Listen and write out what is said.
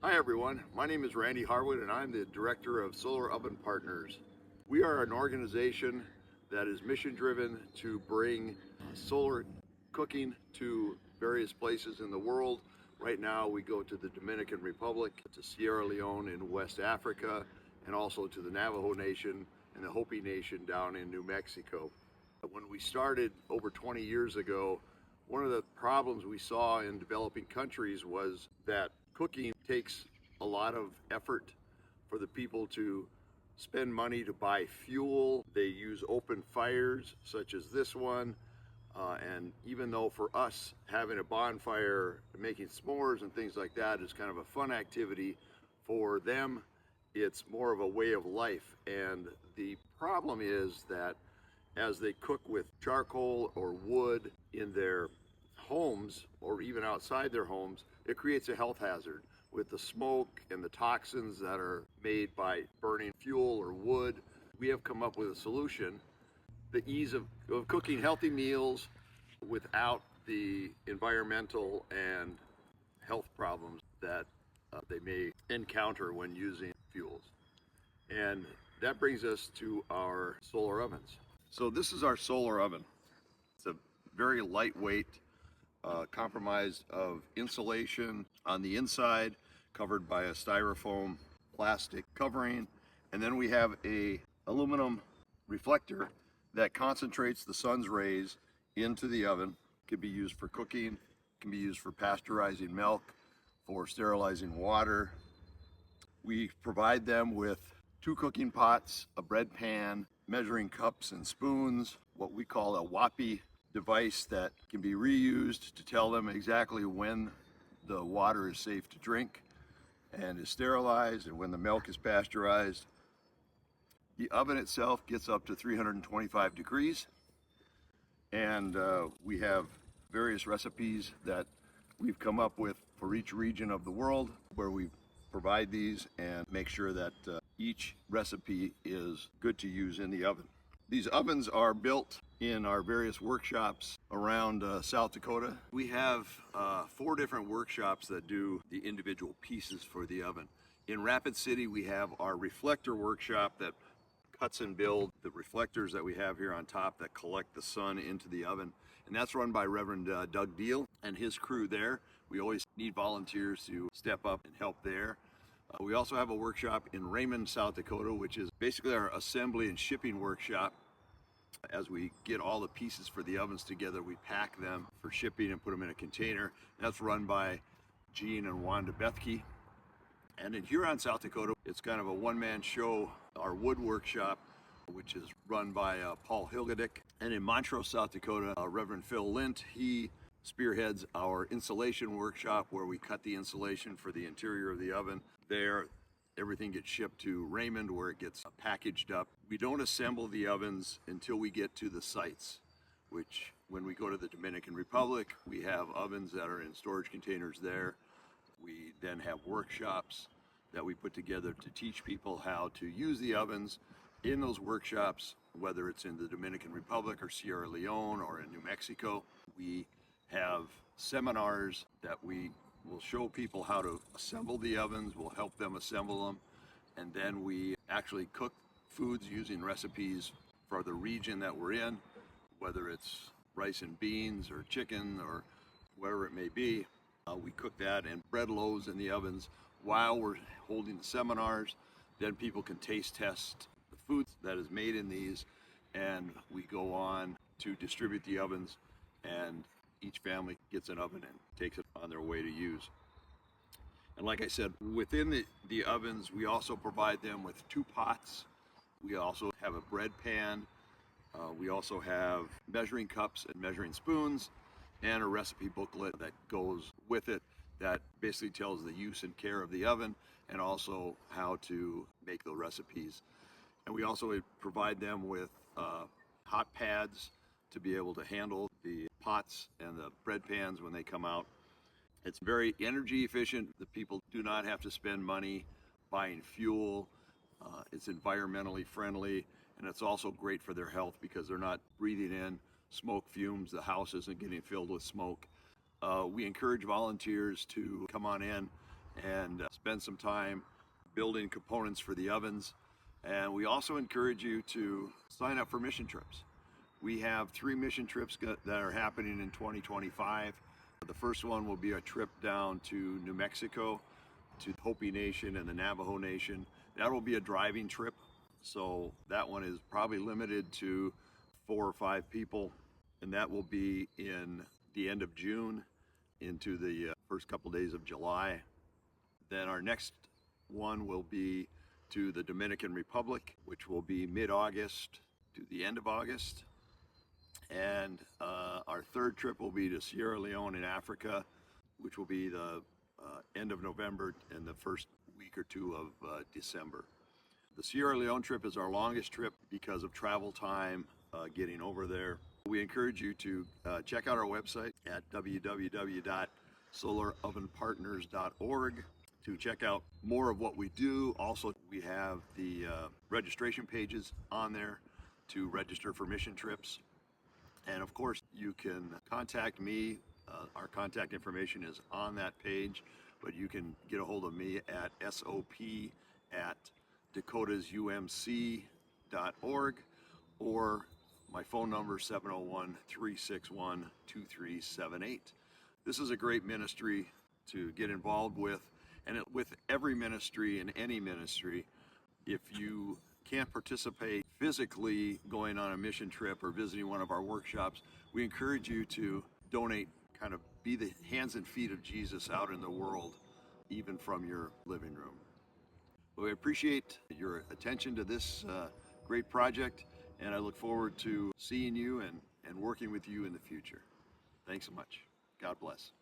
Hi everyone, my name is Randy Harwood and I'm the Director of Solar Oven Partners. We are an organization that is mission driven to bring solar cooking to various places in the world. Right now we go to the Dominican Republic, to Sierra Leone in West Africa, and also to the Navajo Nation and the Hopi Nation down in New Mexico. When we started over 20 years ago, one of the problems we saw in developing countries was that cooking takes a lot of effort for the people to spend money to buy fuel. They use open fires such as this one. And even though for us having a bonfire, making s'mores and things like that is kind of a fun activity, for them it's more of a way of life. And the problem is that as they cook with charcoal or wood in their homes or even outside their homes, it creates a health hazard with the smoke and the toxins that are made by burning fuel or wood. We have come up with a solution, the ease of cooking healthy meals without the environmental and health problems that they may encounter when using fuels. And that brings us to our solar ovens. So this is our solar oven. It's a very lightweight, compromised of insulation on the inside, covered by a styrofoam plastic covering, and then we have a aluminum reflector that concentrates the sun's rays into the oven. It can be used for cooking, can be used for pasteurizing milk, for sterilizing water. We provide them with 2 cooking pots, a bread pan, measuring cups and spoons, what we call a WAPI device that can be reused to tell them exactly when the water is safe to drink and is sterilized and when the milk is pasteurized. The oven itself gets up to 325 degrees, and we have various recipes that we've come up with for each region of the world where we provide these and make sure that each recipe is good to use in the oven. These ovens are built in our various workshops around South Dakota. We have 4 different workshops that do the individual pieces for the oven. In Rapid City, we have our reflector workshop that cuts and builds the reflectors that we have here on top that collect the sun into the oven. And that's run by Reverend Doug Deal and his crew there. We always need volunteers to step up and help there. We also have a workshop in Raymond, South Dakota, which is basically our assembly and shipping workshop. As we get all the pieces for the ovens together, we pack them for shipping and put them in a container. That's run by Gene and Wanda Bethke. And in Huron, South Dakota, it's kind of a one-man show, our wood workshop, which is run by Paul Hilgedick. And in Montrose, South Dakota, Reverend Phil Lint, he spearheads our insulation workshop where we cut the insulation for the interior of the oven. There, everything gets shipped to Raymond where it gets packaged up. We don't assemble the ovens until we get to the sites, which when we go to the Dominican Republic, we have ovens that are in storage containers there. We then have workshops that we put together to teach people how to use the ovens in those workshops, whether it's in the Dominican Republic or Sierra Leone or in New Mexico. We have seminars that we will show people how to assemble the ovens, we'll help them assemble them, and then we actually cook foods using recipes for the region that we're in, whether it's rice and beans or chicken or whatever it may be. We cook that in bread loaves in the ovens while we're holding the seminars. Then people can taste test the food that is made in these, and we go on to distribute the ovens, and each family gets an oven and takes it on their way to use. And like I said, within the ovens, we also provide them with 2 pots. We also have a bread pan. We also have measuring cups and measuring spoons, and a recipe booklet that goes with it that basically tells the use and care of the oven and also how to make the recipes. And we also provide them with hot pads to be able to handle the pots and the bread pans when they come out. It's very energy efficient. The people do not have to spend money buying fuel. It's environmentally friendly, and it's also great for their health because they're not breathing in smoke fumes. The house isn't getting filled with smoke. We encourage volunteers to come on in and spend some time building components for the ovens. And we also encourage you to sign up for mission trips. We have 3 mission trips that are happening in 2025. The first one will be a trip down to New Mexico to Hopi Nation and the Navajo Nation. That will be a driving trip, so that one is probably limited to 4 or 5 people, and that will be in the end of June into the first couple days of July. Then our next one will be to the Dominican Republic, which will be mid-August to the end of August. And our third trip will be to Sierra Leone in Africa, which will be the end of November and the first week or 2 of December. The Sierra Leone trip is our longest trip because of travel time getting over there. We encourage you to check out our website at www.solarovenpartners.org to check out more of what we do. Also, we have the registration pages on there to register for mission trips. And of course, you can contact me. Our contact information is on that page, but you can get a hold of me at sop@dakotasumc.org, or my phone number 701-361-2378. This is a great ministry to get involved with, and with every ministry and any ministry, if you can't participate physically going on a mission trip or visiting one of our workshops, we encourage you to donate, kind of be the hands and feet of Jesus out in the world, even from your living room. We appreciate your attention to this great project, and I look forward to seeing you and working with you in the future. Thanks so much. God bless.